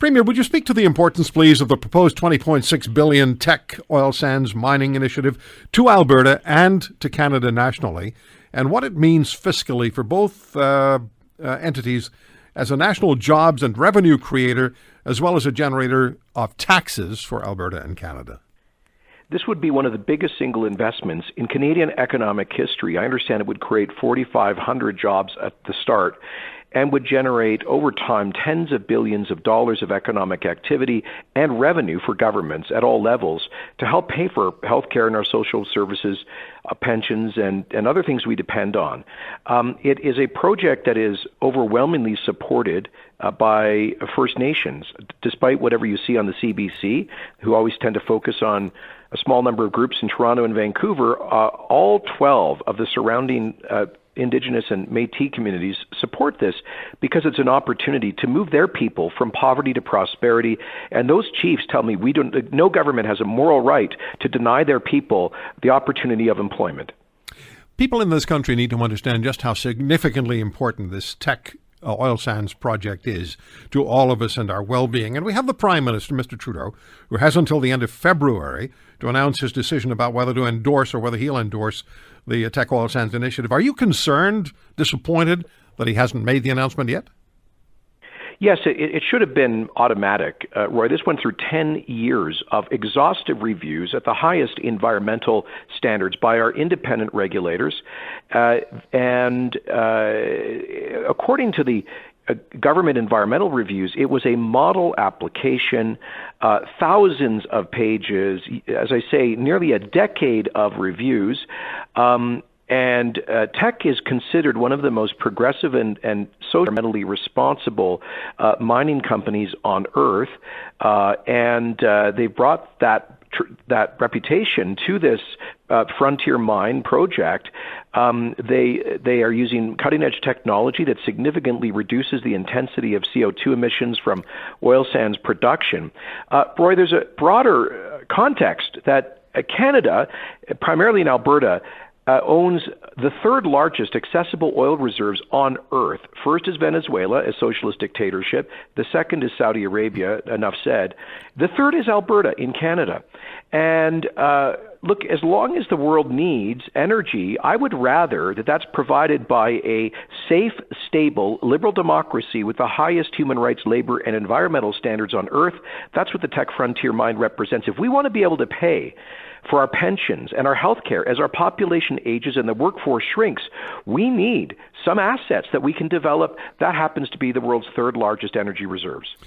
Premier, would you speak to the importance, please, of the proposed $20.6 billion Teck oil sands mining initiative to Alberta and to Canada nationally, and what it means fiscally for both entities as a national jobs and revenue creator, as well as a generator of taxes for Alberta and Canada? This would be one of the biggest single investments in Canadian economic history. I understand it would create 4,500 jobs at the start and would generate over time tens of billions of dollars of economic activity and revenue for governments at all levels to help pay for healthcare and our social services, pensions, and other things we depend on. It is a project that is overwhelmingly supported by First Nations, despite whatever you see on the CBC, who always tend to focus on a small number of groups in Toronto and Vancouver. All 12 of the surrounding Indigenous and Métis communities support this because it's an opportunity to move their people from poverty to prosperity. And those chiefs tell me no government has a moral right to deny their people the opportunity of employment. People in this country need to understand just how significantly important this Teck oil sands project is to all of us and our well-being. And we have the Prime Minister, Mr. Trudeau, who has until the end of February to announce his decision about whether to endorse or whether he'll endorse the Teck oil sands initiative. Are you concerned, disappointed that he hasn't made the announcement yet? Yes, it should have been automatic, Roy. This went through 10 years of exhaustive reviews at the highest environmental standards by our independent regulators. And according to the government environmental reviews, it was a model application, thousands of pages, as I say, nearly a decade of reviews. And Teck is considered one of the most progressive and socially responsible mining companies on Earth, and they brought that reputation to this frontier mine project. They are using cutting-edge technology that significantly reduces the intensity of CO2 emissions from oil sands production. Roy, there's a broader context that Canada, primarily in Alberta, owns the third largest accessible oil reserves on Earth. First is Venezuela, a socialist dictatorship. The second is Saudi Arabia, enough said. The third is Alberta in Canada. And look, as long as the world needs energy, I would rather that that's provided by a safe, stable, liberal democracy with the highest human rights, labor, and environmental standards on Earth. That's what the Teck Frontier mine represents. If we want to be able to pay for our pensions and our health care as our population ages and the workforce shrinks, we need some assets that we can develop. That happens to be the world's third largest energy reserves.